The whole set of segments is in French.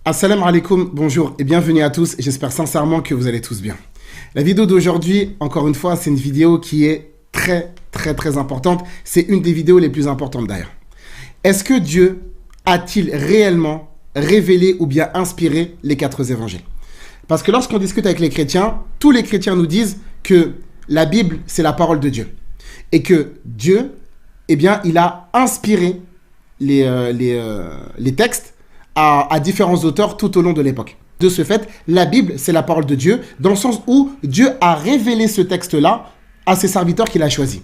Assalamu alaikum, bonjour et bienvenue à tous. J'espère sincèrement que vous allez tous bien. La vidéo d'aujourd'hui, encore une fois, c'est une vidéo qui est très importante. C'est une des vidéos les plus importantes d'ailleurs. Est-ce que Dieu a-t-il réellement révélé ou bien inspiré les 4 évangiles? Parce que lorsqu'on discute avec les chrétiens, tous les chrétiens nous disent que la Bible, c'est la parole de Dieu. Et que Dieu, eh bien, il a inspiré les textes à différents auteurs tout au long de l'époque. De ce fait, la Bible, c'est la parole de Dieu, dans le sens où Dieu a révélé ce texte-là à ses serviteurs qu'il a choisis.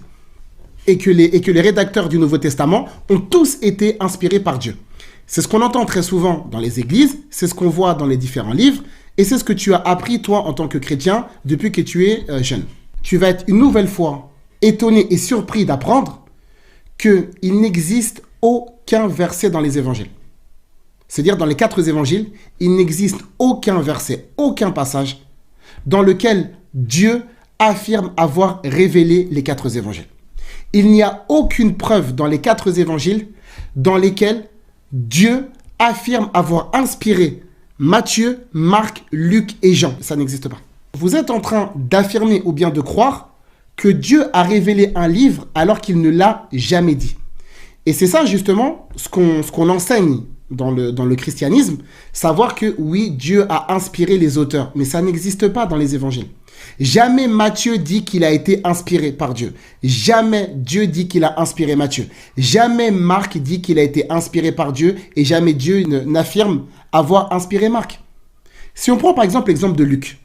Et que les rédacteurs du Nouveau Testament ont tous été inspirés par Dieu. C'est ce qu'on entend très souvent dans les églises, c'est ce qu'on voit dans les différents livres, et c'est ce que tu as appris, toi, en tant que chrétien, depuis que tu es jeune. Tu vas être une nouvelle fois étonné et surpris d'apprendre qu'il n'existe aucun verset dans les évangiles. C'est-à-dire, dans les 4 évangiles, il n'existe aucun verset, aucun passage dans lequel Dieu affirme avoir révélé les 4 évangiles. Il n'y a aucune preuve dans les 4 évangiles dans lesquels Dieu affirme avoir inspiré Matthieu, Marc, Luc et Jean. Ça n'existe pas. Vous êtes en train d'affirmer ou bien de croire que Dieu a révélé un livre alors qu'il ne l'a jamais dit. Et c'est ça justement ce qu'on enseigne dans le christianisme, savoir que oui, Dieu a inspiré les auteurs, mais ça n'existe pas dans les évangiles. Jamais Matthieu dit qu'il a été inspiré par Dieu. Jamais Dieu dit qu'il a inspiré Matthieu. Jamais Marc dit qu'il a été inspiré par Dieu et jamais Dieu n'affirme avoir inspiré Marc. Si on prend par exemple l'exemple de Luc,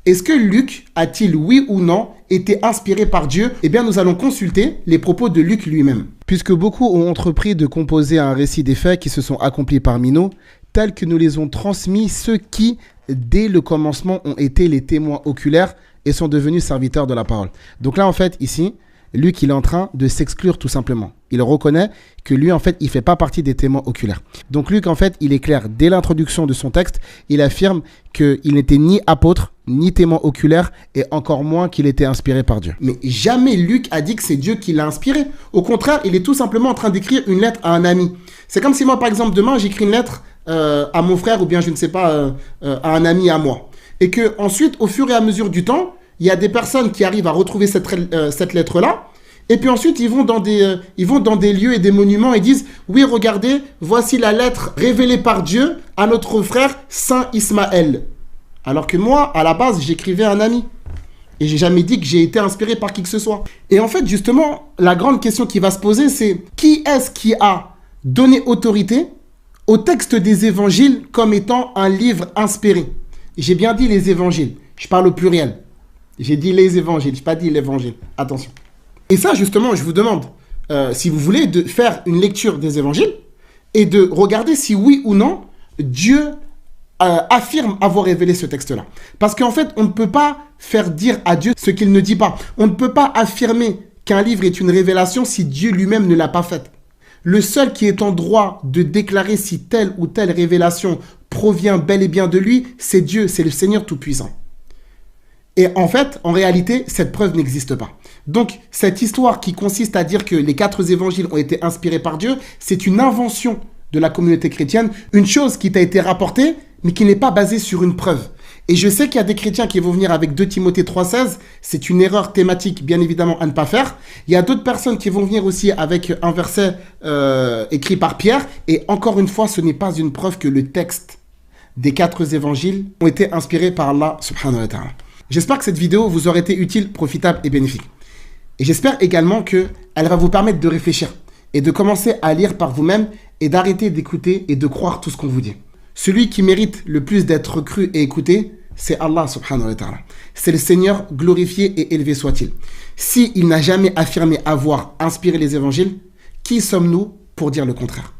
est-ce que Luc a-t-il, oui ou non, été inspiré par Dieu? Eh bien, nous allons consulter les propos de Luc lui-même. Puisque beaucoup ont entrepris de composer un récit des faits qui se sont accomplis parmi nous, tels que nous les ont transmis ceux qui, dès le commencement, ont été les témoins oculaires et sont devenus serviteurs de la parole. Donc là, en fait, ici, Luc, il est en train de s'exclure tout simplement. Il reconnaît que lui, en fait, il ne fait pas partie des témoins oculaires. Donc Luc, en fait, il est clair, dès l'introduction de son texte, il affirme qu'il n'était ni apôtre, ni témoin oculaire, et encore moins qu'il était inspiré par Dieu. Mais jamais Luc a dit que c'est Dieu qui l'a inspiré. Au contraire, il est tout simplement en train d'écrire une lettre à un ami. C'est comme si moi, par exemple, demain, j'écris une lettre à mon frère, ou bien, je ne sais pas, à un ami à moi. Et que ensuite, au fur et à mesure du temps, il y a des personnes qui arrivent à retrouver cette lettre-là. Et puis ensuite, ils vont dans des lieux et des monuments et disent « Oui, regardez, voici la lettre révélée par Dieu à notre frère Saint Ismaël. » Alors que moi, à la base, j'écrivais à un ami. Et j'ai jamais dit que j'ai été inspiré par qui que ce soit. Et en fait, justement, la grande question qui va se poser, c'est qui est-ce qui a donné autorité au texte des évangiles comme étant un livre inspiré? J'ai bien dit les évangiles. Je parle au pluriel. J'ai dit les évangiles, je n'ai pas dit l'évangile. Attention. Et ça, justement, je vous demande, si vous voulez, de faire une lecture des évangiles et de regarder si oui ou non, Dieu affirme avoir révélé ce texte-là. Parce qu'en fait, on ne peut pas faire dire à Dieu ce qu'il ne dit pas. On ne peut pas affirmer qu'un livre est une révélation si Dieu lui-même ne l'a pas faite. Le seul qui est en droit de déclarer si telle ou telle révélation provient bel et bien de lui, c'est Dieu, c'est le Seigneur Tout-Puissant. Et en fait, en réalité, cette preuve n'existe pas. Donc, cette histoire qui consiste à dire que les 4 évangiles ont été inspirés par Dieu, c'est une invention de la communauté chrétienne, une chose qui t'a été rapportée, mais qui n'est pas basée sur une preuve. Et je sais qu'il y a des chrétiens qui vont venir avec 2 Timothée 3,16, c'est une erreur thématique, bien évidemment, à ne pas faire. Il y a d'autres personnes qui vont venir aussi avec un verset écrit par Pierre, et encore une fois, ce n'est pas une preuve que le texte des 4 évangiles ont été inspirés par Allah subhanahu wa ta'ala. J'espère que cette vidéo vous aura été utile, profitable et bénéfique. Et j'espère également qu'elle va vous permettre de réfléchir et de commencer à lire par vous-même et d'arrêter d'écouter et de croire tout ce qu'on vous dit. Celui qui mérite le plus d'être cru et écouté, c'est Allah subhanahu wa ta'ala. C'est le Seigneur glorifié et élevé soit-il. S'il n'a jamais affirmé avoir inspiré les évangiles, qui sommes-nous pour dire le contraire?